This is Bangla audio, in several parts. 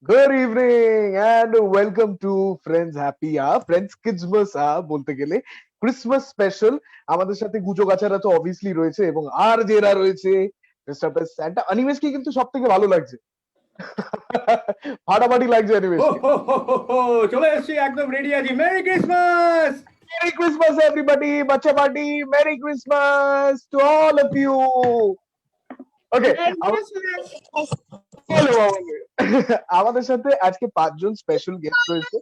Good evening and welcome to Friends Happy Hour, Friends Kidsmas Hour বলতে গেলে ক্রিসমাস স্পেশাল। আমাদের সাথে গুজো গাছারা তো অবভিয়াসলি রয়েছে এবং আর যারা রয়েছে মিস্টার স্যান্টা অনিমেষকে কিন্তু সব থেকে ভালো লাগছে। ফাটাফাটি লাগছে হো অনিমেষকে। হো হো হো হো, চলে এসেছি একদম রেডি আছি। Merry Christmas. Merry Christmas everybody, বাচ্চা party, Merry Christmas to all of you. ওকে, আমাদের সাথে আজকে 5 জন স্পেশাল গেস্ট রয়েছে।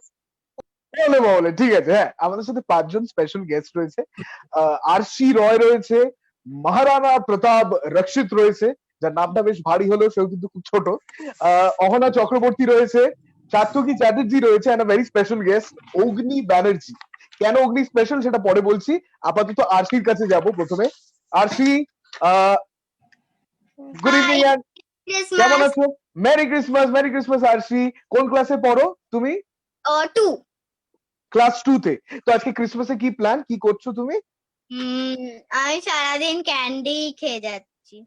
বলে ঠিক আছে, হ্যাঁ আমাদের সাথে 5 জন স্পেশাল গেস্ট রয়েছে। আরশি রয় রয়েছে, মহারানা প্রতাপ রক্ষিত রয়েছে, যার নামটা বেশ ভারী হলেও সেও কিন্তু খুব ছোট। অহনা চক্রবর্তী রয়েছে, সাত্তকী চ্যাটার্জি রয়েছে, এন্ড ভেরি স্পেশাল গেস্ট অগ্নি ব্যানার্জি। কেন অগ্নি স্পেশাল সেটা পরে বলছি, আপাতত আরশির কাছে যাব প্রথমে। আরশি, গুড ইভিনিং, কেমন আছো? মেরি ক্রিসমাস, মেরি ক্রিসমাস আরশি। কোন ক্লাসে পড়ো তুমি? 2 ক্লাস 2 তে। তো আজকে ক্রিসমাসে কি প্ল্যান, কি করছো তুমি? আমি সারাদিন ক্যান্ডি খেয়ে যাচ্ছি।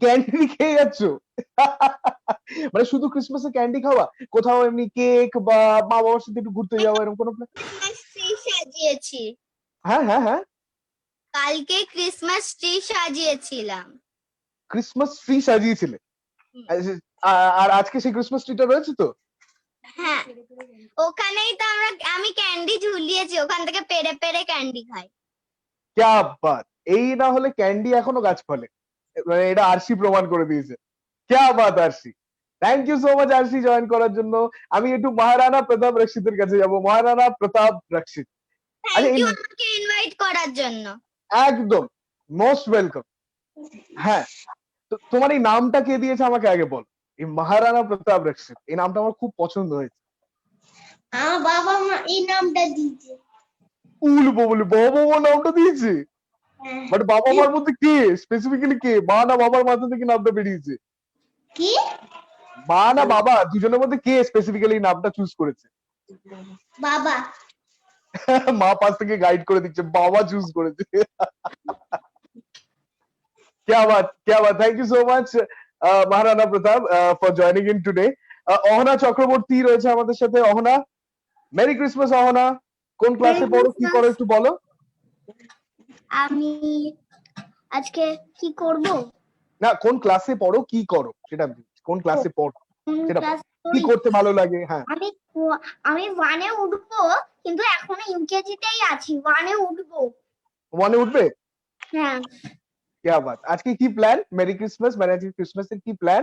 ক্যান্ডি খেয়ে যাচ্ছো? মানে শুধু ক্রিসমাসে ক্যান্ডি খাওয়া? কোথাও এমনি কেক বা মা বাবার সাথে একটু ঘুরতে যাওয়া এরকম কোনো প্ল্যান? ক্রিসমাস ট্রি সাজিয়েছি। হ্যাঁ হ্যাঁ হ্যাঁ, কালকে ক্রিসমাস ট্রি সাজিয়েছিলাম। ক্রিসমাস ট্রি সাজিয়েছিলে? আর আজকে সেই ক্রিসমাস ট্রিটা রয়েছে তো? হ্যাঁ, ওখানেই তো আমি ক্যান্ডি ঝুলিয়েছি, ওখান থেকে পেড়ে পেড়ে ক্যান্ডি খাই। ক্যা বাত! এই না হলে ক্যান্ডি এখনো গাছ ফলে, মানে এটা আরশি প্রমাণ করে দিয়েছে। ক্যা বাত Arshi, thank you so much Arshi join করার জন্য। আমি একটু মহারানা প্রতাপ রক্ষিতের কাছে যাব। মহারানা প্রতাপ রক্ষিত, থ্যাংক ইউ আমাকে ইনভাইট করার জন্য। একদম মোস্ট ওয়েলকাম। হ্যাঁ, তো তোমার এই নামটা কে দিয়েছে আমাকে আগে বল। এই মহারানা প্রতাপ রক্ষিত এই নামটা আমার খুব পছন্দ হয়েছে। আমার বাবা মা এই নামটা দিয়েছে। বলে বাবা নামটা দিয়েছে? বাট বাবা মার মধ্যে কে স্পেসিফিক্যালি, কে মা না বাবার মাথা থেকে নামটা বেরিয়েছে? কি মা না বাবা দুজনের মধ্যে কে স্পেসিফিক্যালি নামটা চুজ করেছে? বাবা। মা পাশ থেকে গাইড করে দিচ্ছে, বাবা চুজ করেছে। क्या बात, क्या बात, thank you so much Maharana Pratap for joining in today. Ahana Chakraborty রয়েছে আমাদের সাথে। Ahana, merry Christmas Ahana. কোন ক্লাসে পড়ো, কি করো একটু বলো? আমি আজকে কি করব? না, কোন ক্লাসে পড়ো, কি করো সেটা কোন ক্লাসে পড়ো সেটা কি করতে ভালো লাগে? হ্যাঁ, আমি 1 এ উঠবো, কিন্তু এখনো ইউকেজি তেই আছি। 1 এ উঠবো। 1 এ উঠবে? হ্যাঁ। क्या बात, আজকে কি প্ল্যান? মেরি ক্রিসমাস, মানে আজকে ক্রিসমাসের কি প্ল্যান?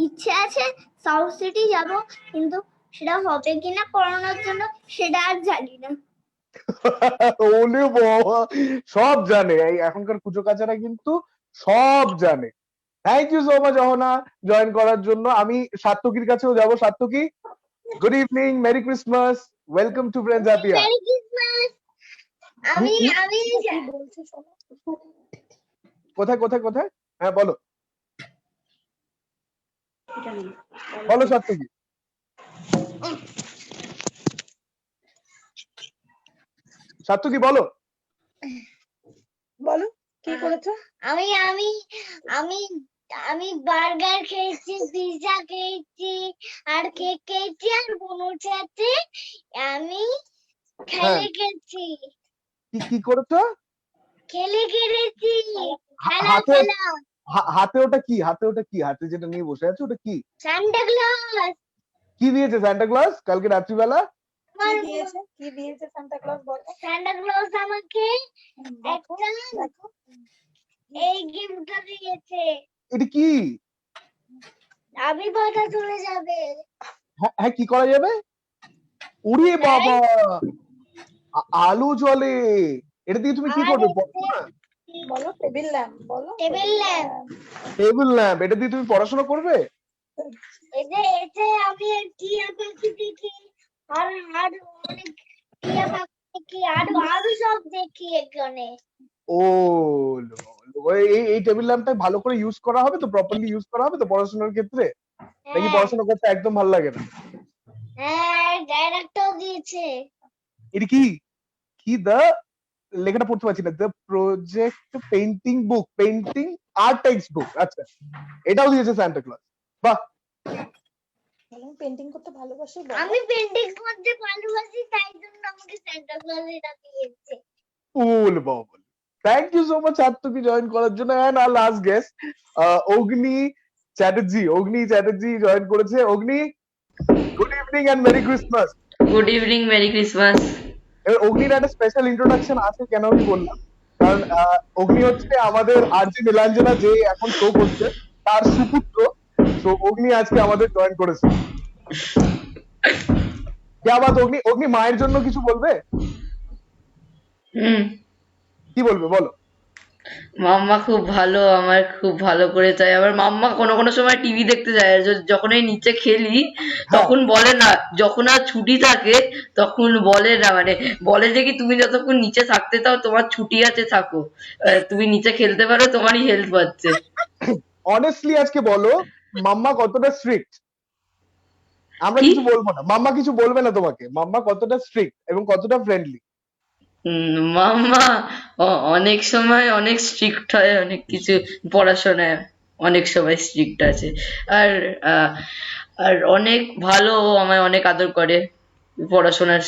ইচ্ছে আছে সাউথ সিটি যাব, কিন্তু সেটা হবে কিনা করোনার জন্য সেটা আর জানি না। ওলে বাবা, সব জানে এই এখনকার কুচো কাচারা, কিন্তু সব জানে। Thank you so much Ahana join করার জন্য। আমি সাত্তকীর কাছেও যাব। Satyaki, good evening, merry Christmas, welcome to friends happy hour. Merry Christmas. আমি কোথায় কোথায় কোথায়? হ্যাঁ বলো বলো সাত্তকী। সাত্তকী বলো বলো কি করেছো? আমি আমি আমি আমি বার্গার খেয়েছি, পিৎজা খেয়েছি, আর কেক খেয়েছি, আর বুনুর সাথে আমি খেলে গেছি। কি কি করেছো? খেলে গেছি। হাতে হাতে ওটা কি? হাতে ওটা কি? হাতে যেটা নিয়ে বসে আছে ওটা কি? Santa Claus. কি দিয়েছে সান্টা ক্লজ কালকে রাত্রিবেলা? কি দিয়েছে সান্টা ক্লজ বলো? সান্টা ক্লজ আমাকে একটা এই গিফটটা দিয়েছে। এটা কি? আমি বাধা চলে যাবে। হ্যাঁ, কি করা যাবে? উড়ে বাবা, আলো জ্বলে। এটা দিয়ে তুমি কি করবে বলো না? বলো টেবিল ল্যাম্প। বলো টেবিল ল্যাম্প। টেবিল ল্যাম্প, এটা দিয়ে তুমি পড়াশোনা করবে? এতে আমি টিয়া পাখি দেখি, আর অনেক টিয়া পাখি দেখি, আরো সব দেখি এখানে। ও এই টেবিল ল্যাম্পটা ভালো করে ইউজ করা হবে তো, প্রপারলি ইউজ করা হবে তো পড়াশোনার ক্ষেত্রে? নাকি পড়াশোনা করতে একদম ভালো লাগে না? হ্যাঁ, ডাইরেক্টর দিয়েছে। এটা কি কি লেখাটা পড়তে পারছি না। The project painting book, painting art text book. আচ্ছা, এটাও দিয়েছে সান্টা ক্লজ। বাহ, বলো পেন্টিং করতে ভালোবাসি বলো। আমি পেন্টিং করতে ভালোবাসি, তাই জন্য আমাকে সান্টা ক্লজ এটা দিয়েছে। Cool bubble, thank you so much আত্মকি জয়েন করার জন্য। And R last guest Agni Chatterjee join করেছে। Agni, good evening and merry Christmas. Good evening, merry Christmas. এবার অগ্নির একটা স্পেশাল ইন্ট্রোডাকশন আছে, কেন আমি বললাম, কারণ অগ্নি হচ্ছে আমাদের আরজি নীলাঞ্জনা যে এখন শো করছে তার সুপুত্র। তো অগ্নি আজকে আমাদের জয়েন করেছে। কে আবার অগ্নি, অগ্নি মায়ের জন্য কিছু বলবে? হুম, কি বলবে বলো? মাম্মা খুব ভালো, আমার খুব ভালো করে চাই। আবার মাম্মা কোনো কোনো সময় টিভি দেখতে যায়, আর যখন এই নিচে খেলি তখন বলে না, যখন আর ছুটি থাকে তখন বলে না, মানে বলে যে কি তুমি যতক্ষণ নিচে থাকতে চাও তোমার ছুটি আছে থাকো, তুমি নিচে খেলতে পারো, তোমারই হেল্প পাচ্ছে। অনেস্টলি আজকে বলো, মাম্মা কতটা স্ট্রিক্ট? আমরা কি? কিছু বলবো না, মাম্মা কিছু বলবে না তোমাকে। মাম্মা কতটা স্ট্রিক্ট এবং কতটা ফ্রেন্ডলি? মাম্মা অনেক সময় অনেক স্ট্রিক্ট হয়, অনেক কিছু পড়াশোনায় অনেক সময় স্ট্রিক্ট আছে। আর আহ, আর অনেক ভালো, ও আমায় অনেক আদর করে পড়াশোনার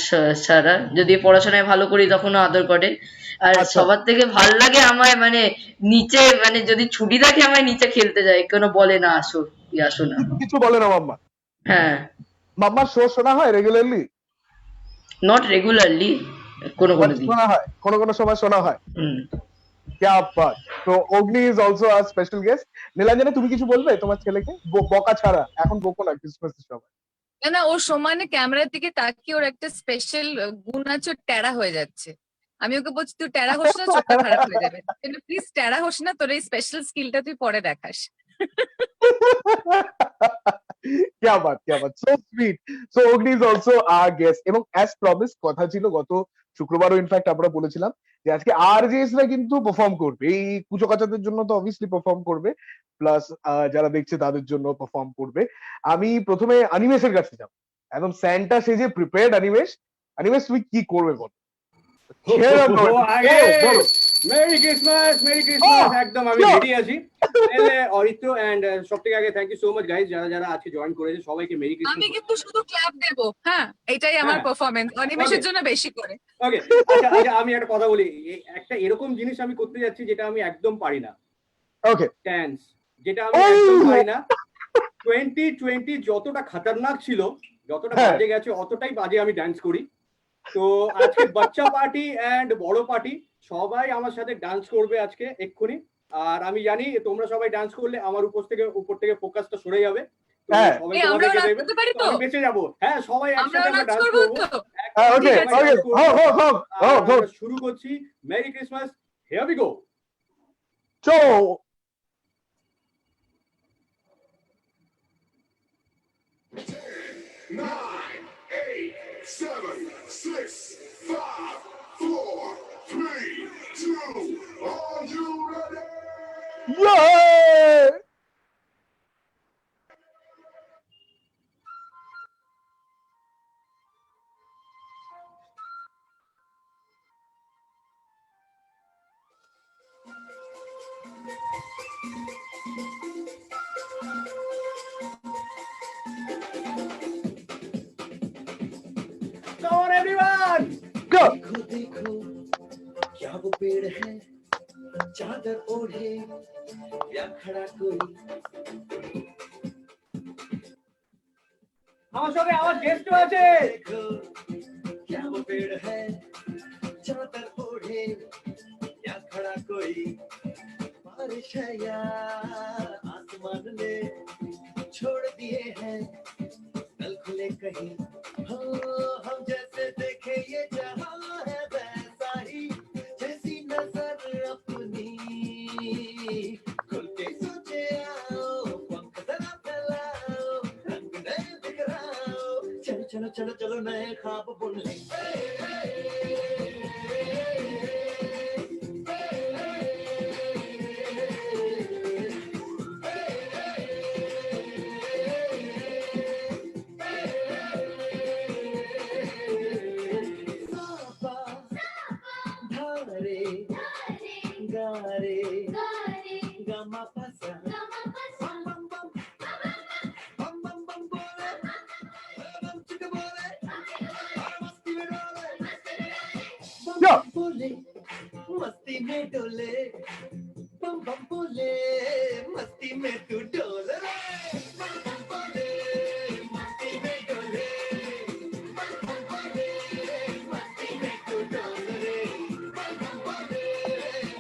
ছাড়া। যদি পড়াশোনায় ভালো করি তখনও আদর করে। আর আচ্ছা। সবার থেকে ভাল লাগে আমায়, মানে নিচে, মানে যদি ছুটি থাকে আমায় নিচে খেলতে যায়, কেন বলে না আসো, তুই আসো না। কিছু বলে না মাম্মা? হ্যাঁ, মাম্মার শো শোনা হয় রেগুলারলি? নট রেগুলারলি, কোনো কোনো দিন। শোনা হয়, কোনো কোনো সময় শোনা হয়। হুম। क्या बात। তো অগ্নি is also a special guest. Nilanjana, তুমি কিছু বলবে তোমার ছেলেকে? বকা ছাড়া, এখন বকো না ক্রিসমাসের সময়। না না, ওর সমানে ক্যামেরার দিকে তাকিয়ে ওর একটা স্পেশাল গুণ আছে, ওর ট্যারা হয়ে যাচ্ছে। আমি ওকে বলছি তুই ট্যারা হোস না, চোখটা খারাপ হয়ে যাবে। প্লিজ ট্যারা হোস না, তোর এই স্পেশাল স্কিলটা তুই পরে দেখাস। क्या बात, so sweet. So Agni is also hour guest, এবং অ্যাজ প্রমিস কথা ছিল গত শুক্রবারও ইনফ্যাক্ট আমরা বলেছিলাম যে আজকে আরজেএস রা কিন্তু পারফর্ম করবে। এই কুচো কাচাদের জন্য তো অবভিয়াসলি পারফর্ম করবে, প্লাস যারা দেখছে তাদের জন্য পারফর্ম করবে। আমি প্রথমে অনিমেষের কাছে যাব, একদম স্যান্টা সেজে প্রিপেয়ার্ড। অনিমেষ, অনিমেষ তুমি কি করবে বলো? আগে মেরি ক্রিসমাস, একদম আমি রেডি আছি। তাহলে অরিত্র এন্ড সবথেকে আগে thank you so much guys, যারা যারা আজকে জয়েন করেছে সবাইকে মেরি আমি ক্রিসমাস। কিন্তু শুধু ক্ল্যাপ দেবো, হ্যাঁ এটাই আমার হ্যাঁ। পারফরমেন্স, অনিমেষের Okay. জন্য বেশি করে। ওকে, আচ্ছা আচ্ছা, আমি একটা কথা বলি। একটা এরকম জিনিস আমি করতে যাচ্ছি যেটা আমি একদম পারি না, ওকে। ডান্স, যেটা আমি একদম পারি না। 2020 যতটা খতরনাক ছিল, যতটা হ্যাঁ। বাজে গেছে, অতটাই বাজে আমি ডান্স করি। তো আজকে বাচ্চা পার্টি এন্ড বড় পার্টি সবাই আমার সাথে ডান্স করবে আজকে এক্ষুনি। আর আমি জানি তোমরা সবাই ডান্স করলে আমার উপর থেকে ফোকাসটা সরে যাবে। তো হ্যাঁ। সবাই এই, তোমার আমরাও দিকে নাচ দেখবে, করতে পারি তো তো? আমি বেঁচে যাবো। হ্যাঁ, সবাই একসাথে আমরাও আমরা নাচ ডান্স করবো করবো। তো? ওকে সবাই ওকে, dance করবো। হোক আর হোক। আমরা শুরু করছি। Merry Christmas, here we go. চো। Nine, 8, 7, 6, 5, 4, 3, 2, are you ready? Yay! Come on everyone! Go! देखो देखो क्या वो पेड़ है, चादर ओढ़े या खड़ा कोई। আমার সঙ্গে আমার গেস্ট আছে। देखो क्या वो पेड़ है, चादर ओढ़े या खड़ा कोई। बारिश है या आसमान ने छोड़ दिए हैं कल खुले कहीं। हो हम जैसे देखे ये जहां है वैसा ही, जैसी नजर अपनी खुल के सोचे आओ, पंख जरा फैलाओ, रंग नए बिखराओ, चलो चलो चलो चलो नए ख्वाब बुन ले। धारे गारे गमा पसा बम बम बम बम बम बोले मस्ती में डोले बम बम बोले मस्ती में तू डोल रे बम बम बोले मस्ती में डोले बम बम बोले मस्ती में तू डोल रे बम बम बोले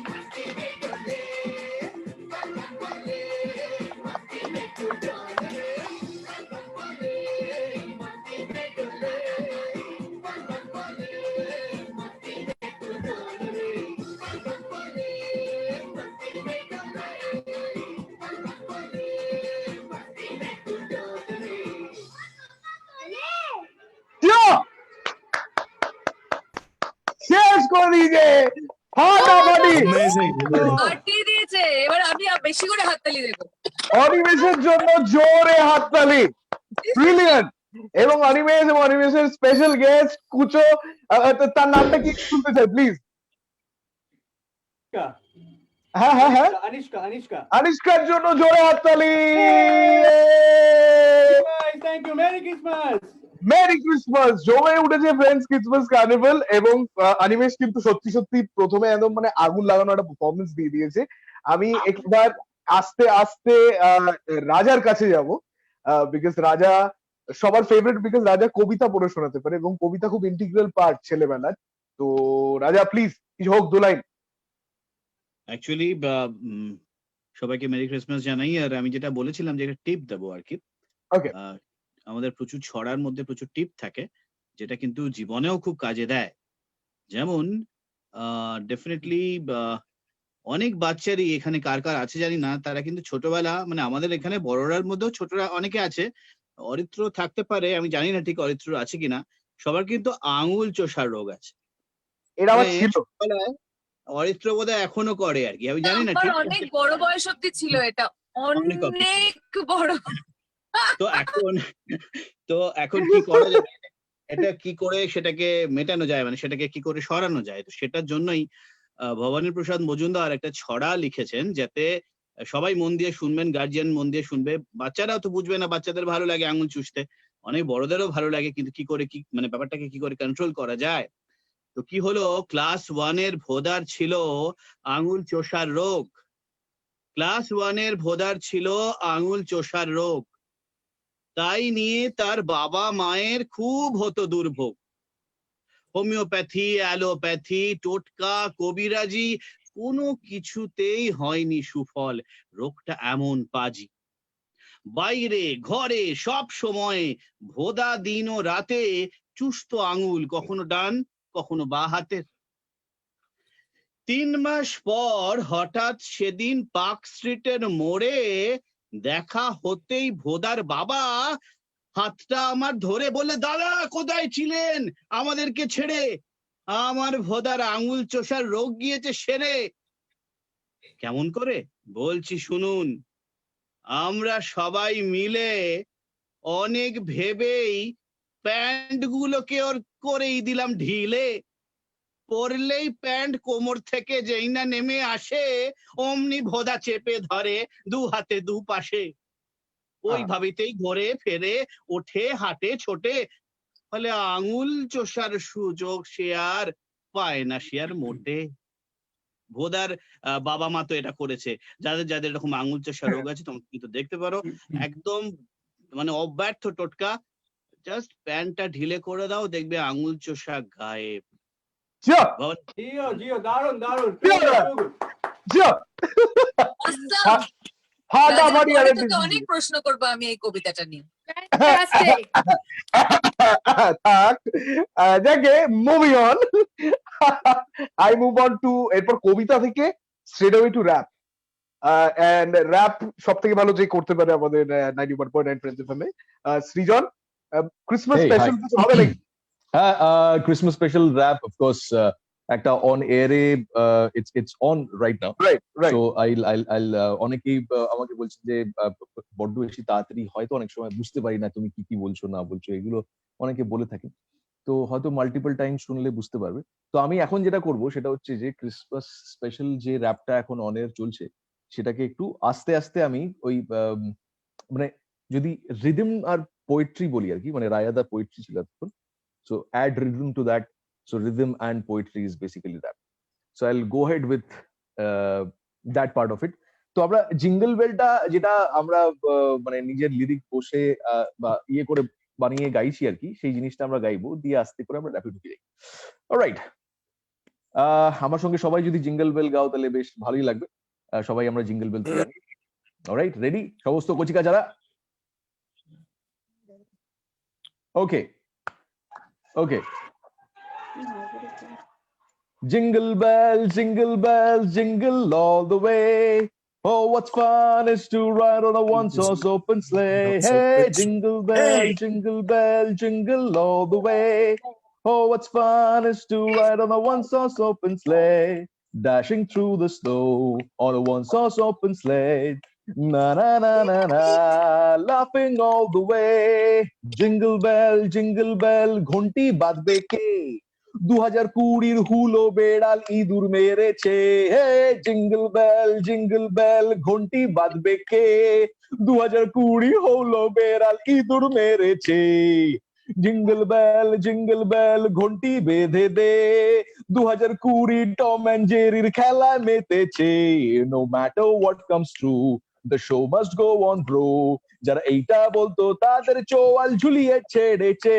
मस्ती में डोले बम बम बोले मस्ती में तू डोल रे बम बम बोले मस्ती में डोले बम बम बोले मस्ती में तू डोल रे बम बम बोले मस्ती में डोले बम बम बोले मस्ती में तू डोल रे Yeah! শেষ করে দিয়েছে ফাটাফাটি পাঠিয়ে দিয়েছে, এবার আমি বেশি করে হাততালি দেবো। অনিমেষের জন্য জোরে হাততালি, ব্রিলিয়ান্ট। এবং অনিমেষ এবং অনিমেষের স্পেশাল গেস্ট কুচো, তার নামটা কি শুনতে চাই প্লিজ? হ্যাঁ হ্যাঁ হ্যাঁ, আনিষ্কা আনিষ্কার জন্য জোরে হাততালি। Thank you, merry Christmas. Merry Christmas. জমে উঠেছে ফ্রেন্ডস ক্রিসমাস কার্নিভাল, এবং অনিমেষ কিন্তু সত্যি সত্যি প্রথমে একদম মানে আগুন লাগানো একটা পারফরমেন্স দিয়ে দিয়েছে। আমি একবার আস্তে আস্তে রাজার কাছে যাব, বিকজ রাজা সবার ফেভারিট, বিকজ রাজা কবিতা পড়ে শোনাতে পারে এবং কবিতা খুব ইন্টিগ্রাল পার্ট ছেলেবেলার। তো রাজা প্লিজ কিছু হোক, দু লাইন। অ্যাকচুয়ালি সবাইকে মেরি ক্রিসমাস জানাই। আর আমি যেটা বলেছিলাম যে একটা টিপ দেবো আর কি। ওকে। আমাদের প্রচুর ছড়ার মধ্যে প্রচুর টিপ থাকে, যেটা কিন্তু জীবনেও খুব কাজে দেয়। যেমন ডেফিনেটলি অনেক বাচ্চারই এখানে কার কার আছে জানি না, তারা কিন্তু ছোটবেলা মানে আমাদের এখানে বড়রার মধ্যেও ছোটরা অনেকে আছে, অরিত্র থাকতে পারে, আমি জানি না ঠিক অরিত্র আছে কিনা, সবার কিন্তু আঙুল চোষার রোগ আছে। এটা আমার ছিল। ছোটবেলায় অরিত্র বোধহয় এখনো করে আর কি, আমি জানি না আমার ঠিক। অনেক বড় বয়স অব্দি ছিল এটা, অনেক অব্দি। অনেক বড়। তো এখন কি করা যায়, এটা কি করে সেটাকে মেটানো যায়, মানে সেটাকে কি করে সরানো যায়? তো সেটার জন্যই ভবানী প্রসাদ মজুমদার একটা ছড়া লিখেছেন, যাতে সবাই মন দিয়ে শুনবেন, গার্জিয়ান মন দিয়ে শুনবে। বাচ্চারাও তো বুঝবে না, বাচ্চাদের ভালো লাগে আঙুল চুষতে, অনেক বড়দেরও ভালো লাগে, কিন্তু কি করে কি মানে ব্যাপারটাকে কি করে কন্ট্রোল করা যায়। তো কি হলো, ক্লাস 1 এর ভোদার ছিল আঙুল চোষার রোগ। ক্লাস 1 এর ভোদার ছিল আঙুল চোষার রোগ। তাই নিয়ে তার বাবা মায়ের খুব হতো দুর্ভোগ। হোমিওপ্যাথি, অ্যালোপ্যাথি, টোটকা, কবিরাজি কোনো কিছুতেই হয়নি সুফল। রোগটা এমন পাজি, বাইরে ঘরে সব সময় ভোদা দিন ও রাতে চুষতো আঙুল, কখনো ডান কখনো বা হাতের। 3 মাস পর হঠাৎ সেদিন পার্ক স্ট্রিটের মোড়ে দেখা হতেই ভোদার বাবা হাতটা আমার ধরে বলে, দাদা কোথায় ছিলেন আমাদেরকে ছেড়ে, আমার ভোদার আঙুল চোষার রোগ গিয়েছে সেরে। কেমন করে বলছি শুনুন, আমরা সবাই মিলে অনেক ভেবেই প্যান্ট গুলোকে ওর করেই দিলাম ঢিলে। পরলেই প্যান্ট কোমর থেকে যেই না নেমে আসে, অমনি ভোদা চেপে ধরে দু হাতে দু পাশে। ওই ভাবিতেই ঘরে ফেরে ওঠে হাটে ছোটে, ফলে আঙুল চোষার সুযোগ সে আর পায় না সে আর মোটে। ভোদার বাবা মা তো এটা করেছে। যাদের যাদের এরকম আঙুল চোষার রোগ আছে তোমরা কিন্তু দেখতে পারো, একদম মানে অব্যর্থ টোটকা, জাস্ট প্যান্টটা ঢিলে করে দাও, দেখবে আঙুল চোষা গায়েব। জিও দারুন দারুন। ফাটাফাটি। পরে তোকে অনেক প্রশ্ন করবো আমি এই কবিতাটা নিয়ে। থাক, যাকে moving on, I move on to, এরপর কবিতা থেকে straight away to rap. And rap সব থেকে ভালো যে করতে পারে আমাদের 91.9 ফ্রেন্ডস এফএম এ। সৃজন, ক্রিসমাস স্পেশাল কিছু হবে নাকি? হ্যাঁ, ক্রিসমাস স্পেশাল র্যাপ অফকোর্স একটা অন এয়ারে, it's on right now. Right. So I'll অনেকেই আমাকে বলছেন যে বড্ড বেশি তাড়াতাড়ি হয়তো অনেক সময় বুঝতে পারি না তুমি কি কি বলছো না বলছো, এগুলো অনেকে বলে থাকে। তো হয়তো মাল্টিপল টাইম শুনলে বুঝতে পারবে। তো আমি এখন যেটা করব সেটা হচ্ছে যে ক্রিসমাস স্পেশাল যে র্যাপটা এখন অন এয়ার চলছে সেটাকে একটু আস্তে আস্তে আমি ওই মানে যদি রিদম আর পোয়েট্রি বলি আর কি, মানে রায়াদার পোয়েট্রি ছিল তখন, so add rhythm to that, so rhythm and poetry is basically that. So I will go head with that part of it. তো আমরা জিঙ্গল বেলটা যেটা আমরা মানে নিজের লিরিক বসে বা ইয়ে করে বানিয়ে গাইছি আর কি, সেই জিনিসটা আমরা গাইবো, দিয়ে আস্তে করে আমরা র্যাপে ঢুকে যাই। অলরাইট, আমার সঙ্গে সবাই যদি জিঙ্গল বেল গাও তাহলে বেশ ভালোই লাগবে। সবাই আমরা জিঙ্গল বেল তো জানি। অলরাইট, রেডি সমস্ত কচিকা যারা? ওকে ওকে। Jingle bells, jingle all the way. Oh, what fun is to ride on a one-horse open sleigh. Hey, jingle bell, jingle all the way. Oh, what fun is to ride on a one-horse open sleigh. Dashing through the snow on a one-horse open sleigh. Na na na na na, laughing all the way. Jingle bell, ঘন্টি বাজবে কে? 2020 হুলো বেড়াল ইঁদুর মেরেছে। হে জিঙ্গল বেল ঘন্টি বাজবে কে? 2020 হলো বেড়াল ইঁদুর মেরেছে। জিঙ্গল বেল ঘন্টি বেঁধে দে। 2020 টম অ্যান্ড জেরির খেলায় মেতেছে। No matter what comes true, the show must go on bro. যারা এইটা বলতো তাদের চোয়াল ঝুলিয়ে ছেড়েছে।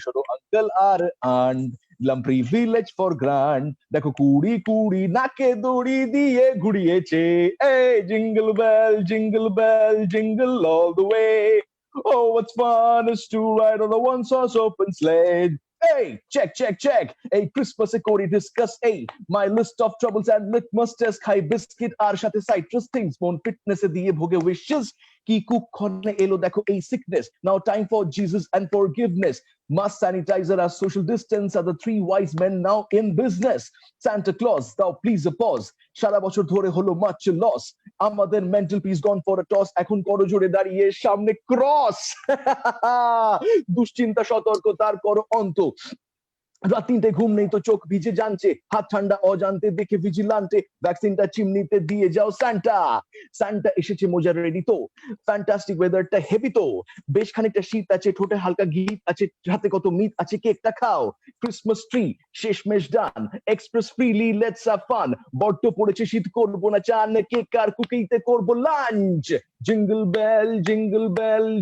শোনো আঙ্কেল আর আন্ট, দিলাম প্রিভিলেজ ফর গ্রান্ট। দেখো কুড়ি নাকে দড়ি দিয়ে ঘুরিয়েছে। এই jingle bell, jingle all the way. Oh, what's fun is to ride on a one-horse open sleigh. Hey, check. Hey, Christmas e kori discuss. Hey, my list of troubles and litmus test. Khai biscuit আর সাথে citrus things. মন fitness এ দিয়ে ভোগে wishes. কি কুক্ষণে এলো দেখো এই sickness. Now time for Jesus and forgiveness. Mask, sanitizer, R social distance are the three wise men now in business. Santa Claus, thou please a pause. সারা বছর ধরে হলো much loss. আমাদের mental peace gone for a toss. এখন করো জোরে দাঁড়িয়ে সামনে ক্রস। দুশ্চিন্তা সতর্কতার করো অন্ত। রাত 3টে ঘুম নেই তো চোখ ভিজে জানছে। হাত ঠান্ডা অজান্তে দেখে ভিজিলান্টে। ভ্যাকসিনটা চিমনিতে দিয়ে যাও সান্টা এসেছে মজা রেডি তো। ফ্যান্টাস্টিক ওয়েদারটা হেভি তো। বেশ খানিকটা শীত আছে, ঠোঁটে হালকা গীত আছে, হাতে কত মিট আছে, কেকটা খাও। ক্রিসমাস ট্রি শেষমেশ done, express freely let's have fun. বড্ড পড়েছে শীত, করবো না চান, কেক আর কুকিতে করবো lunch. Jingle bell,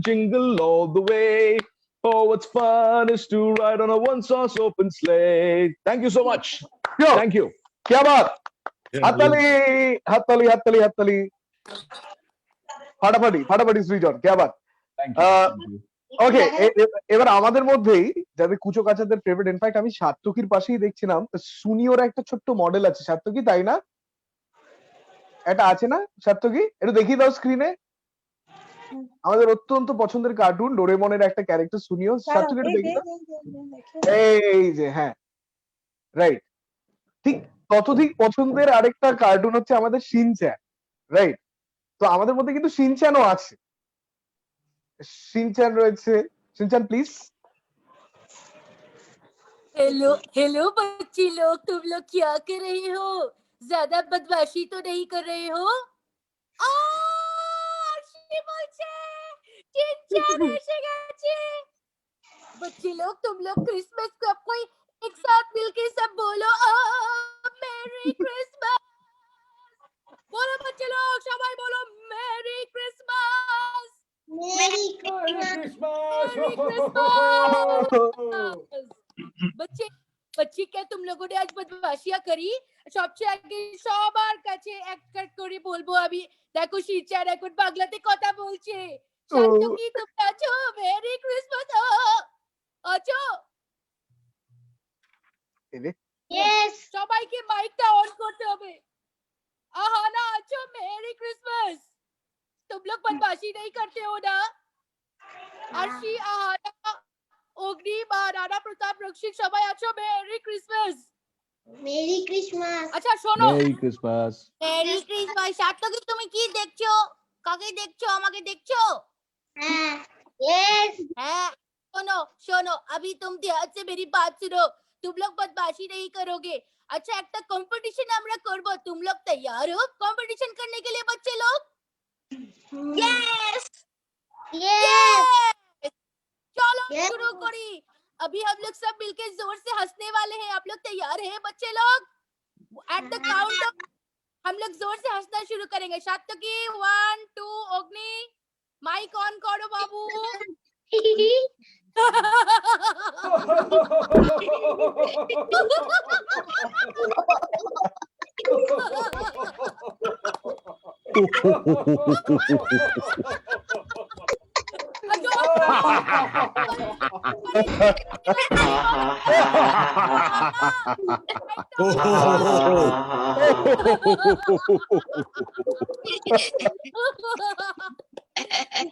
jingle all the way. Oh, what's fun is to ride on a one-horse open sleigh. Thank you so much. Yo, Thank you. क्या बात, হাততালি ফাটাফাটি সুইচ অন, क्या बात। Thank you. ওকে, এবার আমাদের মধ্যেই যাদের কুচো কাচাদের ফেভারিট, ইনফ্যাক্ট আমি সাত্তকীর পাশেই দেখছিলাম সুনিওর একটা ছোট্ট মডেল আছে। সাত্তকী তাই না? এটা আছে না সাত্তকী? একটু দেখিয়ে দাও স্ক্রিনে। আমাদের অত্যন্ত পছন্দের কার্টুন ডোরেমনের একটা ক্যারেক্টার সুনিও। সাত্তকী একটু দেখি দাও। এই যে, হ্যাঁ রাইট, ঠিক ততোধিক পছন্দের আরেকটা কার্টুন হচ্ছে আমাদের শিনচ্যান, রাইট? তো আমাদের মধ্যে কিন্তু শিনচ্যানও আছে। শিনচ্যান রয়েছে, শিনচ্যান প্লিজ। हेलो बच्चे लोग, तुम लोग क्या कर रहे हो? ज्यादा बदमाशी तो नहीं कर रहे हो? আরশি বলছে চিনচান এসে গেছে। बच्चे लोग, तुम लोग क्रिसमस को कोई एक साथ मिलके सब बोलो मेरी क्रिसमस। बोलो बच्चे लोग, সবাই বলো মেরি ক্রিসমাস। Merry Christmas. बच्चे क्या तुम लोगों ने आज बदमाशियां करी? সবচেয়ে আগে সবার কাছে এক করে বলবো আমি, দেখো শিনচ্যান এখন বাংলাতে কথা বলছে। সাত্তকী তুমি আছো? মেরি ক্রিসমাস আছো? ইয়েস, সবাইকে মাইকটা অন করতে হবে। আহানা আছো? Merry Christmas. तुम लोग बदमाशी नहीं करते हो ना? আরশি, আহানা, অগ্নি, বা রানা প্রতাপ, রক্ষিক সবাই আছো? Mary Christmas. Merry Christmas. আচ্ছা শোনো, Merry Christmas. Merry Christmas. Satyaki তুমি কি দেখছো? কাকে দেখছো? আমাকে দেখছো? হ্যাঁ, ইয়েস, হ্যাঁ, শোনো अभी तुम ध्यान से मेरी बात सुनो। तुम लोग बदमाशी नहीं करोगे। अच्छा, একটা কম্পিটিশন আমরা করব, तुम लोग तैयार हो कंपटीशन करने के लिए बच्चे लोग? ইয়েস, ইয়েস, चलो Yes. शुरू करी। अभी हम लोग सब मिलके जोर से हंसने वाले हैं। आप लोग तैयार हैं बच्चे लोग? At the count of हम लोग जोर से हंसना शुरू करेंगे. सात्विकी 1 2 अग्नि माइक ऑन करो बाबू.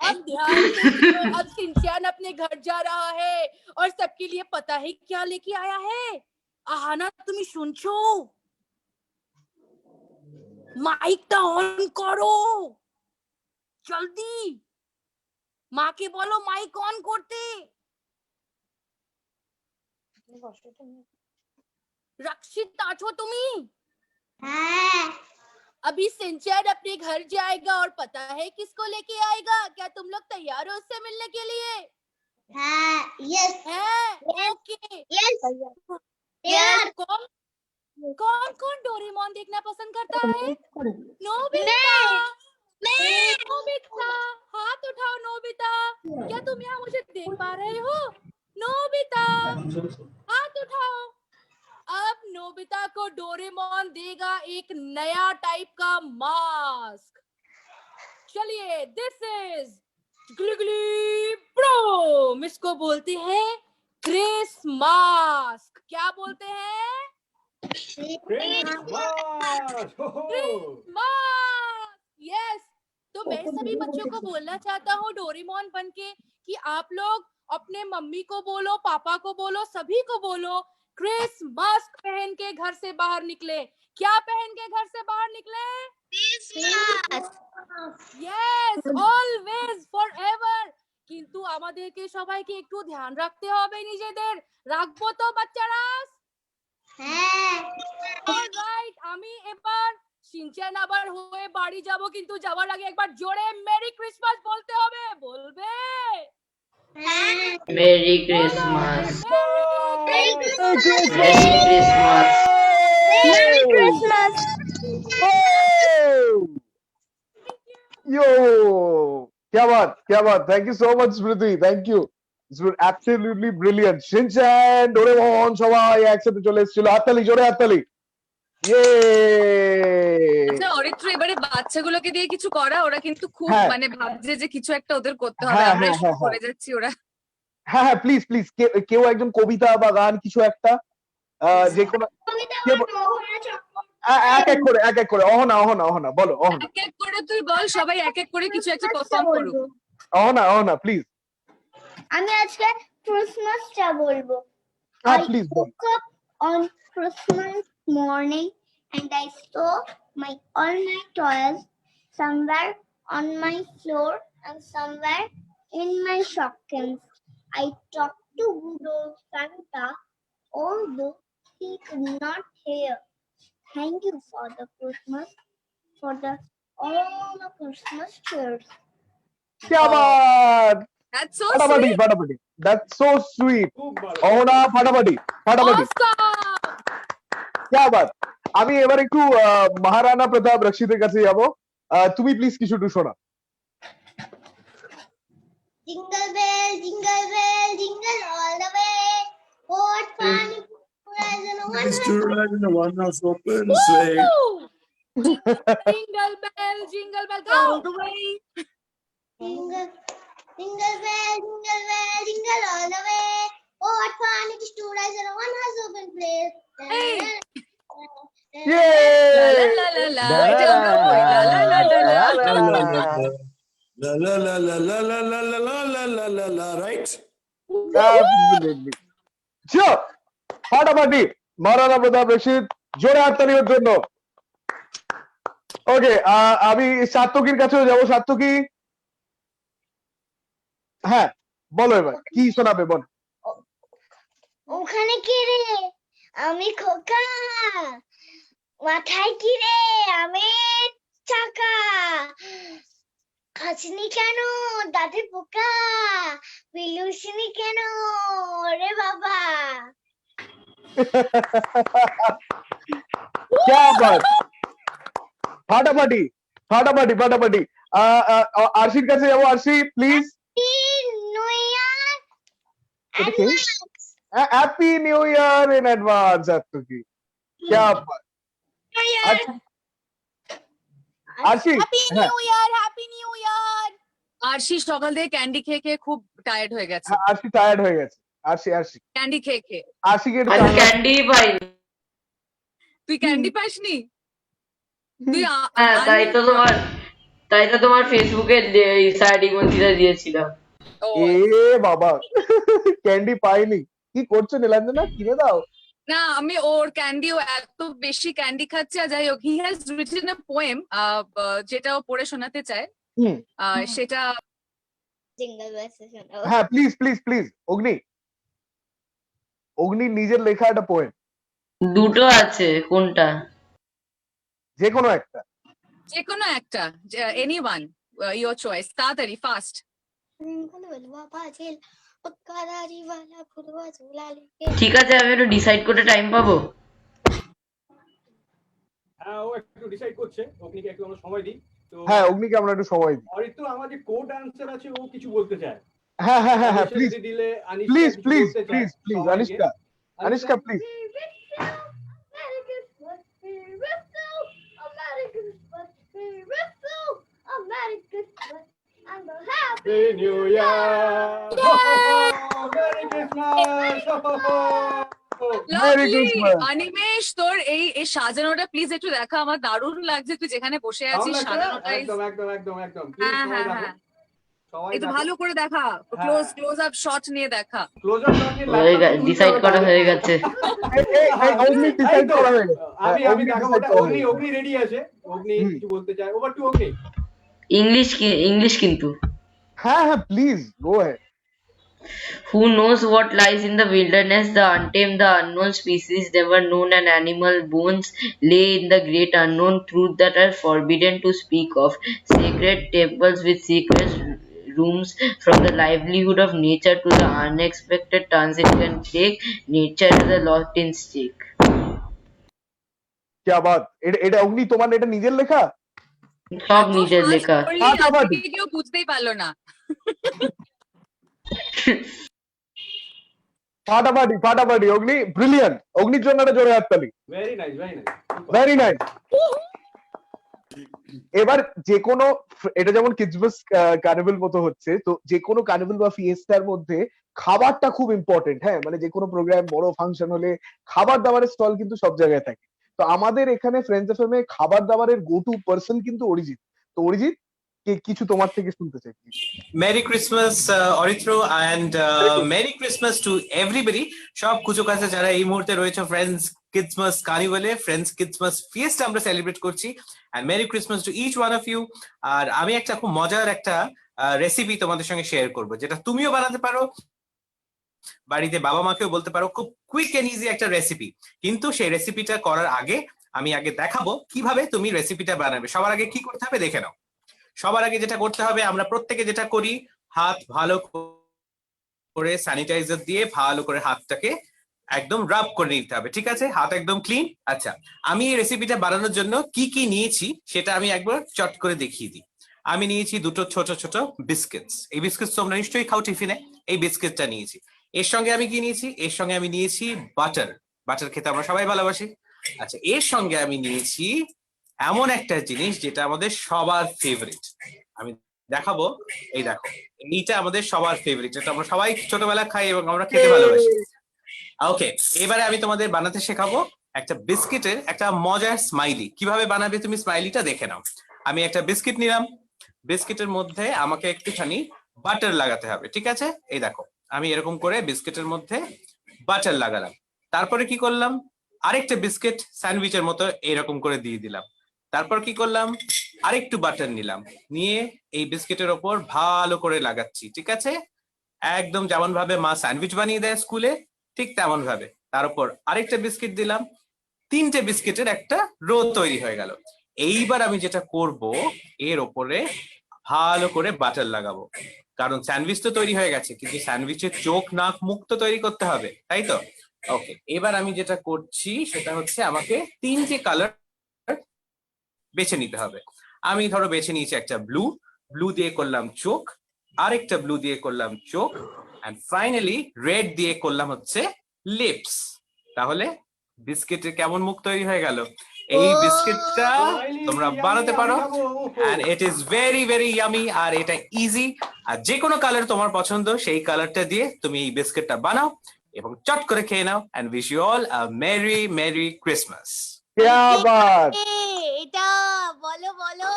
अब ध्यान से सुनो, अब सिंचैन अपने घर जा रहा है और सबके लिए पता है क्या लेके आया है. आहाना তুমি শুনছো? মাইকটা অন করো জলদি. মাকে বলো মাইক অন করতে. रक्षित आठो तुम्ही. हाँ अभी सिंचैन अपने घर जाएगा और पता है किसको लेके आएगा. क्या तुम लोग तैयार हो उससे मिलने के लिए? हाँ यस हैं? ओके. Yes yes. कौन कौन डोरेमोन देखना पसंद करता है? नोबिता. नोबिता हाथ उठाओ. नोबिता क्या तुम यहाँ मुझे देख पा रहे हो? नोबिता हाथ उठाओ. अब नोबिता को डोरेमोन देगा एक नया टाइप का मास्क. चलिए दिस इज ग्लिगली ब्रोम. इसको बोलते हैं क्रिसमस. क्या बोलते हैं? यस. तो मैं सभी बच्चों को बोलना चाहता हूँ डोरेमोन बनके कि आप लोग अपने मम्मी को बोलो, पापा को बोलो, सभी को बोलो क्रिसमस पहन के घर से बाहर निकले. क्या पहन के घर से बाहर निकले? Yes always forever. কিন্তু আমাদেরকে সবাইকে একটু ধ্যান রাখতে হবে নিজেদের. রাখবো তো বাচ্চারা? হ্যাঁ অলরাইট. আমি এবার সিনচ্যান আবার হয়ে বাড়ি যাব, কিন্তু যাওয়ার আগে একবার জোরে মেরি ক্রিসমাস বলতে হবে. বলবে? Merry Christmas. Merry merry Christmas. Merry Christmas Yo, क्या बात. Thank you so much, Smriti. Thank you. This was absolutely brilliant. Shinchan, Doraemon, সবাই একসাথে চলে এসেছিল. হাততালি, জোরে হাততালি. Yay! আচ্ছা অরিত্র, এবারে বাচ্চাগুলোকে দিয়ে কিছু করা. ওরা কিন্তু খুব হ্যাঁ। মানে ভাবছে যে কিছু একটা ওদের করতে হবে. হ্যাঁ, আমরা হ্যাঁ, এসব হ্যাঁ, করে যাচ্ছি, ওরা হ্যাঁ হ্যাঁ প্লিজ প্লিজ কেউ একজন কবিতা বা গান কিছু একটা যে কোনো এক এক করে অহনা বলো. অহনা এক এক করে তুই বল. সবাই এক এক করে কিছু একটা পারফর্ম করুক. অহনা প্লিজ. আমি আজকে ক্রিসমাসটা বলবো. হ্যাঁ I please ball. woke up on Christmas morning and I saw all my toys somewhere on my floor and somewhere in my stockings. I talked to good old Santa, although he could not hear. Thank you for the Christmas, for all the Christmas cheers. क्या बात. That's so ফাটাফাটি sweet. ফাটাফাটি. That's so sweet. খুব ভালো. অহনা ফাটাফাটি. Awesome! क्या बात. আমি এবার একটু মহারানা প্রতাপ রক্ষিতের কাছে যাব. তুমি প্লিজ কিছু একটু শোনা. Jingle bell, jingle all the way. What fun it was in a Nice to wonderful ride in a one-horse open sleigh. Woo! Jingle bell, go! All the way. jingle, jingle bell, jingle all the way. What fun it is to ride in a one-horse open sleigh. Hey. La Yay! la la la la. এটা আমরা বলি. La la la la la. La la la la la la la la la la la la la, right? Absolutely. Sure. ফাটাফাটি. মহারানা প্রতাপ রশিদ, জোরে হাততালি ওর জন্য. ওকে, আমি সাত্তকীর কাছেও যাব. সাত্তকী, হ্যাঁ বলো এবার কি শোনাবে বল. ওখানে কি রে? আমি খোকা। মাথায় কি রে? আমের চাকা। খাসনি কেন? দাঁতে পোকা। বিলুসিনি কেন? ওরে বাবা। क्या बात ফাটাফাটি ফাটাফাটি ফাটাফাটি আরশির কাছে যাবো আরশি প্লিজ নিউ ইয়ার এটা কি happy new year in advance आपकी क्या बात আচ্ছা আরশি হ্যাপি হ্যাঁ new year, happy new year. Arshi সকাল থেকে ক্যান্ডি খেয়ে খেয়ে খুব টায়ার্ড হয়ে গেছে, হ্যাঁ, আরশি টায়ার্ড হয়ে গেছে আরশি ক্যান্ডি খেয়ে খেয়ে। আরশিকে একটু আমি জানালা- ক্যান্ডি পাইনি। তুই ক্যান্ডি পাসনি? তুই হ্যাঁ, তাই তো তোমার ফেসবুকে সাইড ইমোজিটা দিয়েছিলাম। ও, এ বাবা ক্যান্ডি পাইনি কি করছো নীলাঞ্জনা কিনে দাও না আমি ওর ক্যান্ডি, ও এত বেশি ক্যান্ডি খাচ্ছে। আর যাই হোক, he has written a poem যেটা ও পড়ে শোনাতে চায়, হুম সেটা জিঙ্গল বেলস শোনাও। হ্যাঁ প্লিজ প্লিজ প্লিজ অগ্নি নিজের লেখা একটা পোয়েম দুটো আছে, কোনটা? যে কোনো একটা যে কোনো একটা, এনিওয়ান, ইওর চয়েস, তাড়াতাড়ি ফাস্ট। জিঙ্গল বেলওয়া বাজেল পক্কাদারি वाला ফুলওয়া ঝুলা লেকে। ঠিক আছে, আমি একটু ডিসাইড করতে টাইম পাবো? হ্যাঁ, ও একটু ডিসাইড করছে, অগ্নিকে একটু আমরা সময় দিই। তো হ্যাঁ অগ্নিকে আমরা একটু সময় দিই অরিত্র, আমার যে কো ডান্সার আছে, ও কিছু বলতে চায়। হ্যাঁ হ্যাঁ হ্যাঁ হ্যাঁ আনিশা প্লিজ যদি দিলে, আনিশা প্লিজ কিছু প্লিজ বলতে চায় প্লিজ প্লিজ সবাইকে। Anishka please Happy New Year! Merry Christmas! Merry Lovely! Christmas! Animesh, তোর এই এই সাজানোটা প্লিজ একটু দেখা, আমার দারুণ লাগছে। তুই যেখানে বসে ভালো আছিস লাগছে? সাজানোটা একদম একদম একদম একদম। Please হ্যাঁ সবাই হ্যাঁ দেখো। হ্যাঁ, সবাই একটু দেখো। ভালো করে দেখা, হ্যাঁ। ক্লোজ আপ শট নিয়ে দেখা। Close up shot নিয়ে হয়ে laptop তুলতে ডিসাইড হবে করা তাহলে। হয়ে গেছে। অগ্নি ডিসাইড করা হয়ে গেছে আমি অগ্নি দেখাবো decide ওটা। করা হয়ে অগ্নি গেছে। অগ্নি রেডি আছে। অগ্নি হুম। কিছু বলতে চায়। ওভার টু অগ্নি। ইংলিশ কিন্তু। হ্যাঁ হ্যাঁ প্লিজ গো হ্যাঁ Who knows what lies in the wilderness? The untamed, the unknown species, never known an animal bones lay in the great unknown truth that are forbidden to speak of. Sacred temples with secret rooms, from the livelihood of nature to the unexpected turns it can take. Nature is a lost in stake. क्या बात এটা অগ্নি তোমার এটা নিজের লেখা সব এত নিজের fast লেখা। করলি, ফাটাফাটি। আজকে কেউ বুঝতেই পারলো না। ফাটাফাটি ফাটাফাটি অগ্নি ব্রিলিয়ান্ট অগ্নির জন্য একটা জোরে হাততালি very nice, very nice. Very nice এবার যে কোনো এটা যেমন ক্রিসমাস কার্নিভাল মতো হচ্ছে, তো যে কোনো কার্নিভাল বা ফিয়েস্টার মধ্যে খাবারটা খুব ইম্পর্টেন্ট। হ্যাঁ মানে যে কোনো প্রোগ্রাম বড় ফাংশন হলে খাবার দাবারের স্টল কিন্তু সব জায়গায় থাকে। তো আমাদের এখানে ফ্রেন্ডস এফএম এ খাবার দাবারের গো টু পার্সন কিন্তু অরিজিৎ। তো অরিজিৎ কিছু তোমার থেকে শুনতে চাই please। Merry Christmas Aritra and merry Christmas to everybody. সব কুচো কাছে যারা এই মুহূর্তে রয়েছে ফ্রেন্ডস ক্রিসমাস কার্নিভালে, ফ্রেন্ডস ক্রিসমাস ফিয়েস্ট আমরা সেলিব্রেট করছি, and merry Christmas to each one of you. আর আমি একটা খুব মজার একটা রেসিপি তোমাদের সঙ্গে শেয়ার করবো, যেটা তুমিও বানাতে পারো, বাড়িতে বাবা মাকেও বলতে পারো। খুব কুইক এন্ড ইজি একটা রেসিপি, কিন্তু সেই রেসিপিটা করার আগে আমি দেখাবো কিভাবে তুমি রেসিপিটা বানাবে। সবার আগে কি করতে হবে দেখে নাও। সবার আগে যেটা করতে হবে, আমরা প্রত্যেকে যেটা করি, হাত ভালো করে স্যানিটাইজার দিয়ে ভালো করে হাতটাকে একদম রাব করে নিতে হবে। ঠিক আছে, হাত একদম ক্লিন। আচ্ছা, আমি এই রেসিপিটা বানানোর জন্য কি কি নিয়েছি সেটা আমি একবার চট করে দেখিয়ে দিই। আমি নিয়েছি দুটো ছোট ছোট বিস্কিটস। এই বিস্কিটস তোমরা নিশ্চয়ই খাও টিফিনে। এই বিস্কিটটা নিয়েছি। এর সঙ্গে আমি কি নিয়েছি? এর সঙ্গে আমি নিয়েছি বাটার। বাটার খেতে আমরা সবাই ভালোবাসি। আচ্ছা, এর সঙ্গে আমি নিয়েছি এমন একটা জিনিস যেটা আমাদের সবার ফেভারিট। আমি দেখাবো, এই দেখো, এইটা আমাদের সবার ফেভারিট, এটা আমরা সবাই ছোটবেলা খাই এবং আমরা খেতে ভালোবাসি। ওকে, এবারে আমি তোমাদের বানাতে শেখাবো একটা বিস্কিটের একটা মজার স্মাইলি। কিভাবে বানাবে তুমি স্মাইলিটা দেখে নাও। আমি একটা বিস্কিট নিলাম, বিস্কিটের মধ্যে আমাকে একটুখানি বাটার লাগাতে হবে। ঠিক আছে, এই দেখো আমি এরকম করে বিস্কিটের মধ্যে বাটার লাগালাম। তারপরে কি করলাম, আরেকটা বিস্কিট স্যান্ডউইচের মতো এরকম করে দিয়ে দিলাম। তারপর কি করলাম, আরেকটু বাটার নিলাম, নিয়ে এই বিস্কিটের ওপর ভালো করে লাগাচ্ছি। ঠিক আছে, একদম যেমন ভাবে মা স্যান্ডউইচ বানিয়ে দেয় স্কুলে, ঠিক তেমন ভাবে। তার উপর আরেকটা বিস্কিট দিলাম, তিনটে বিস্কিটের একটা রো তৈরি হয়ে গেল। এইবার আমি যেটা করব, এর ওপরে ভালো করে বাটার লাগাবো, কারণ স্যান্ডউইচ তো তৈরি হয়ে গেছে, কিন্তু স্যান্ডউইচের চোখ নাক মুখ তো তৈরি করতে হবে, তাই তো? ওকে, এবার আমি যেটা করছি সেটা হচ্ছে আমাকে 3টে কালার বেছে নিতে হবে। আমি ধরো বেছে নিয়েছি একটা ব্লু, ব্লু দিয়ে করলাম চোখ, আরেকটা ব্লু দিয়ে করলাম চোখ, এন্ড ফাইনালি রেড দিয়ে করলাম হচ্ছে লিপস। তাহলে বিস্কিটের কেমন মুখ তৈরি হয়ে গেল? এই বিস্কিটটা তোমরা বানাতে পারো, and it is very very yummy, আর এটা ইজি। আর যে কোনো কালার তোমার পছন্দ সেই কালারটা দিয়ে তুমি এই বিস্কিটটা বানাও এবং চট করে খেয়ে নাও। And wish you all a merry merry Christmas. क्या बात, এটা বলো বলো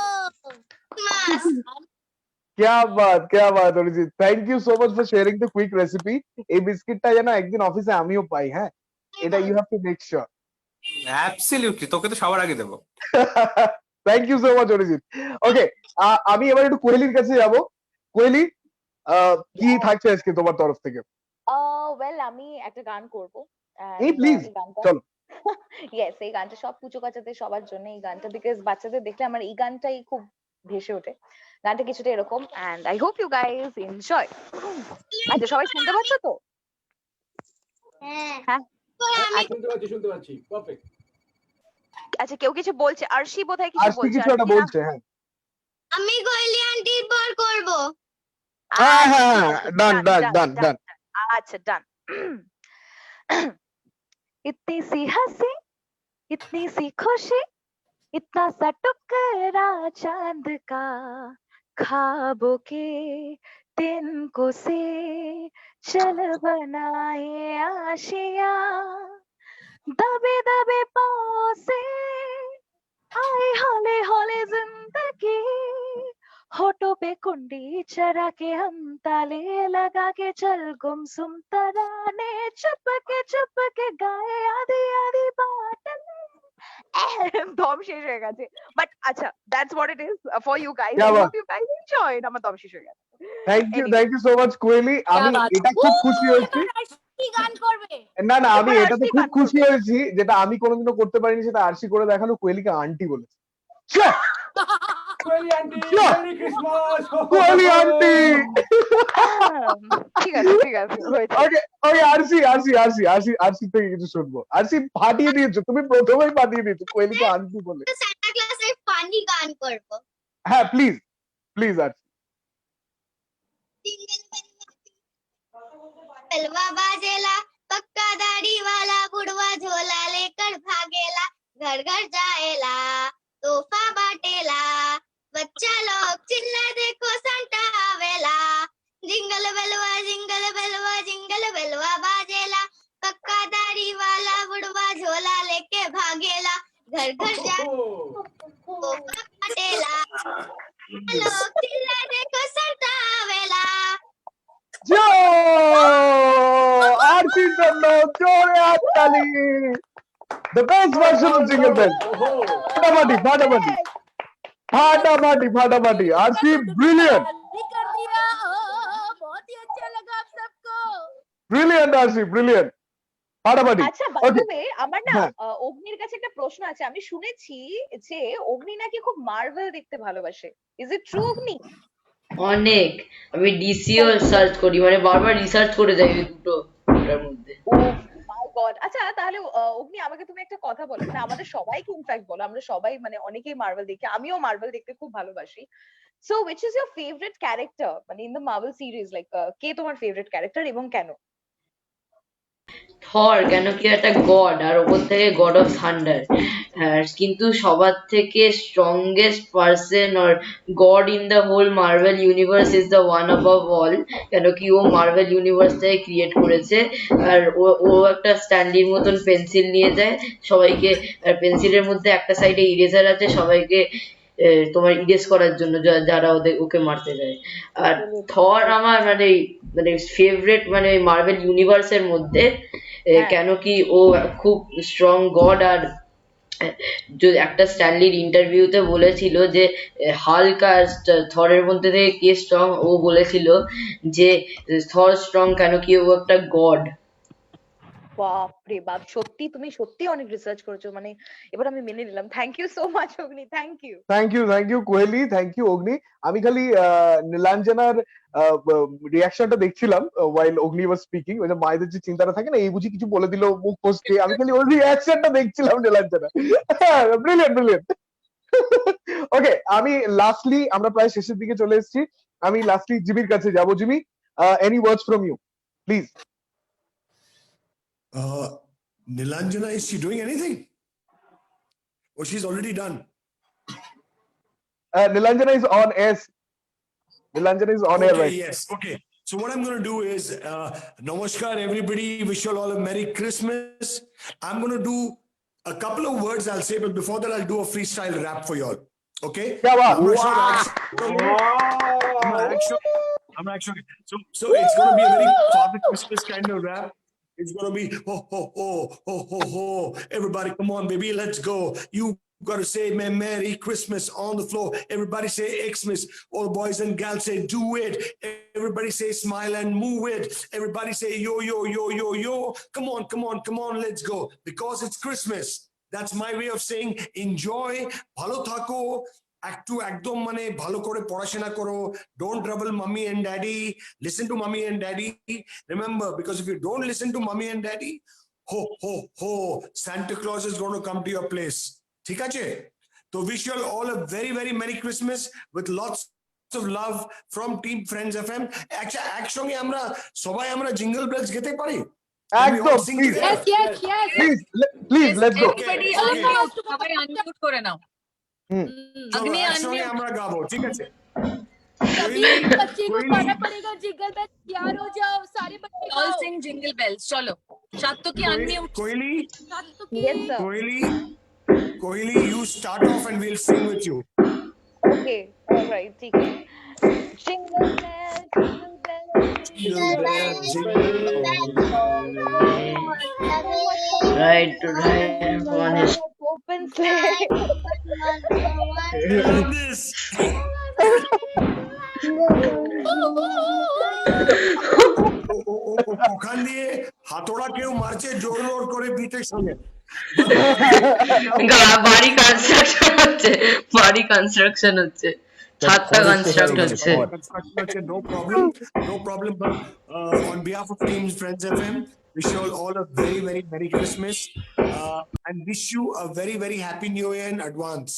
क्या बात Arijit, thank you so much for sharing the quick recipe. এই বিস্কিটটা যেন একদিন অফিসে আমিও পাই, হ্যাঁ, এটা you have to make sure. Absolutely, তোকে তো সবার আগে দেবো। Thank you so much Arijit. Okay, আমি এবার একটু কোয়েলির কাছে যাব। কোয়েলি, কি থাকছে আজকে তোমার তরফ থেকে? ওয়েল আমি একটা গান করব। এই প্লিজ চলো। ইয়েস, এই গানটা সব পুজো কাচাতে সবার জন্য এই গানটা, বিকজ বাচ্চাদের দেখলে আমার এই গানটাই খুব ভেসে ওঠে। গানটা কিছুটা এরকম, and I hope you guys enjoy. আচ্ছা, সবাই শুনতে পাচ্ছ তো? হ্যাঁ, শুনতে পাচ্ছি পারফেক্ট। আচ্ছা, কেউ কিছু বলছে? আরশি বোধহয় কিছু আজকে বলছে। কিছু একটা আরশি না? বলছে, হ্যাঁ আমি কোয়েলি আন্টির পর করব। হ্যাঁ হ্যাঁ, আচ্ছা, ডান ডান ডান ডান। আচ্ছা, ডান। इतनी सी हंसी, इतनी सी खुशी, इतना सा टुकड़ा चांद का, ख्वाबों के तिनको से चल बनाए आशिया, दबे दबे पाँव से आए हौले हौले जिंदगी, होठों पे कुंडी चढ़ा के हम ताले लगा के चल गुमसुम तराने चुप के गाए आधी आधी बात দম শেষ হয়ে গেছে, বাট আচ্ছা, that's what it is for you guys. क्या আই बात, হোপ ইউ গাইজ এনজয়েড। আমার দম শেষ হয়ে গেছে। Thank you so much Koyeli. আমি এটা খুব খুশি হয়েছি, কি গান করবে? না না, আমি এবার এটাতে আরশি খুব গান খুশি করবে। হয়েছি যেটা আমি কোনোদিনও করতে পারিনি, সেটা আরশি করে দেখালো, কোয়েলিকে আন্টি বলেছে। ছ্যা! কোয়েলি আন্টি ছ্যা! Merry Christmas. কোয়েলি আন্টি। ঠিক আছে, ঠিক আছে, হয়েছে। ওকে ওকে, আরশি থেকে কিছু শুনবো। আরশি ফাটিয়ে দিয়েছো, তুমি প্রথমেই ফাটিয়ে দিয়েছো কোয়েলিকে আন্টি বলে। সান্টা ক্লাসের ফানি গান করব। হ্যাঁ প্লিজ প্লিজ আরশি। बलवा बाजेला, पक्का दाढ़ी वाला बुढ़वा झोला लेकर भागेला, घर घर जाएला, तोहफा बाटेला, बच्चा लोग चिल्ला देखो संता आवेला, जिंगल बेलवा बाजेला, पक्का दाढ़ी वाला बुढ़वा झोला लेके भागेला, घर घर जाए तोहफा बाटेला, लोग चिल्ला देखो संता आवेला। আরশির জন্য জোরে হাততালি। The best version of jingle bell. ফাটাফাটি ফাটাফাটি ফাটাফাটি ফাটাফাটি। আরশি ব্রিলিয়েন্ট शादी कर दिया, बहुत ही अच्छा लगा आप सबको। ব্রিলিয়েন্ট, আরশি ব্রিলিয়েন্ট, ফাটাফাটি। আচ্ছা, বাই দ্য ওকে, ওয়ে, আমার না হ্যাঁ অগ্নির কাছে একটা প্রশ্ন আছে। আমি শুনেছি যে অগ্নি নাকি খুব মার্ভেল দেখতে ভালোবাসে। ইজ ইট ট্রু অগ্নি? অনেক। আমি ডিসিও সার্চ করি, মানে বারবার রিসার্চ করে যাই ওই দুটোর মধ্যে। ও মাই গড। আচ্ছা, তাহলে অগ্নি, আমাকে তুমি একটা কথা বলো, মানে আমাদের সবাইকে ইনফ্যাক্ট বলো, আমরা সবাই মানে অনেকেই মার্ভেল দেখি, আমিও মার্ভেল দেখতে খুব ভালোবাসি। So which is your favorite character মানে in the Marvel series, like কে তোমার ফেভারিট ক্যারেক্টার এবং কেন? থর, কেন কি একটা গড, আর ওপর থেকে গড অফ থান্ডার। কিন্তু সবার থেকে strongest person or god in the whole Marvel universe is the one above all, কেন কি ও মার্ভেল ইউনিভার্সটাকে ক্রিয়েট করেছে। আর ও একটা স্ট্যান্ডির মতন পেন্সিল নিয়ে যায় সবাইকে, আর পেন্সিলের মধ্যে একটা সাইডে ইরেজার আছে সবাইকে তোমার ইরেজ করার জন্য যারা ওকে মারতে যায়। আর থর আমার মানে ফেভারিট, মানে মার্ভেল ইউনিভার্সের মধ্যে, কেন কি ও খুব স্ট্রং গড। আর একটা স্ট্যানলির ইন্টারভিউতে বলেছিল যে হাল্ক আর থরের মধ্যে থেকে কে স্ট্রং, ও বলেছিল যে থর স্ট্রং, কেন কি ও একটা গড। বাপ রে বাপ, সত্যি তুমি সত্যি অনেক রিসার্চ করেছো, মানে এবার আমি মেনে নিলাম। Thank you so much Agni, thank you. Thank you Koheli, thank you Agni. আমি খালি নীলাঞ্জনার রিয়াকশনটা দেখছিলাম ওয়াইল অগ্নি ওয়াজ স্পিকিং, ওই যে মায়েদের যে চিন্তাটা থাকে না, এই বুঝি কিছু বলে দিল মুখ ফসকে, আমি খালি ওর রিয়াকশনটা দেখছিলাম নীলাঞ্জনা। Brilliant brilliant. ওকে, আমি লাস্টলি, আমরা প্রায় শেষের দিকে চলে এসেছি, আমি লাস্টলি জিমির কাছে যাব। Jimmy, any words from you please. Nilanjana, is she doing anything? Or she's already done? Nilanjana is on air. Nilanjana is on air Okay, right. yes. Okay. So what I'm going to do is, namaskar everybody. Wish you all a Merry Christmas. I'm going to do a couple of words I'll say, but before that I'll do a freestyle rap for you all. Okay? क्या बात? I'm actually so it's going to be a very Father Christmas kind of rap. It's going to be ho ho ho ho ho ho. Everybody, come on, baby, let's go. You got to say Merry Christmas on the floor. Everybody say Xmas. All boys and gals say do it. Everybody say smile and move it. Everybody say yo yo yo yo yo. Come on, come on, come on, let's go. Because it's Christmas. That's my way of saying enjoy. Bhalo thako. একটু একদম মানে ভালো করে পড়াশোনা করো, don't trouble mommy and daddy, listen to mommy and daddy. Remember, because if you don't listen to mommy and daddy, ho ho ho, Santa Claus is going to come to your place. ঠিক আছে? তো wish you all a very very Merry Christmas with lots of love from Team Friends FM. একসঙ্গে আমরা সবাই আমরা জিঙ্গল বেলস গেতে পারি? একদম, please. Yes, yes, yes. Please, let's go. Everybody Okay. unmute, সবাই unmute করে নাও। চলো अग्नि একসঙ্গে unmute। আমরা গাবো, ঠিক আছে? सभी बच्चे को गाना पड़ेगा जिंगल बेल, तैयार हो जाओ सारे बच्चे All गाओ। sing jingle bells, চলো। Satyaki unmute। Kohli, Yes sir. Kohli, you start off and we'll sing with you. Okay, all right, ठीक है। Jingle bell, jingle bell, Jingle bell, jingle Right to right on his open sleigh. I love this. ওখান দিয়ে হাতড়া কেউ মারছে জোর জোর করে বিটের সঙ্গে। বাড়ি কনস্ট্রাকশন হচ্ছে, বাড়ি কনস্ট্রাকশন হচ্ছে, ছাদটা কনস্ট্রাক্ট হচ্ছে। No problem. But on behalf of Team Friends FM, wish you all a very very Merry Christmas and wish you a very very Happy New Year in advance.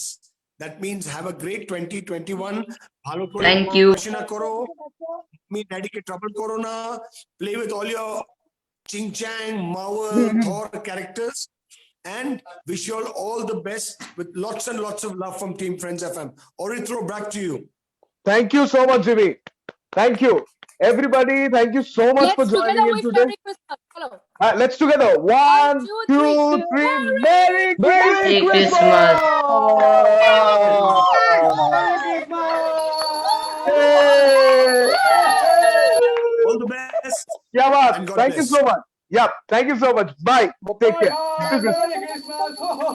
That means have a great 2021. ভালো করে Thank you. পড়াশোনা করো, me daddy ke trouble koro na, play with all your Ching Chang, Mauer, Thor characters, and wish you all the best with lots and lots of love from Team Friends FM. Orithro, back to you. Thank you so much, Jimmy. Thank you. Everybody, thank you so much for Let's joining together in wish today. Merry Christmas. Hello. Let's together. 1, 2, 3. Merry Merry Christmas! All the best. क्या बात? And God Thank you bless. so much. Yeah, thank you so much. Bye. Take care. Bye-bye. Merry Christmas.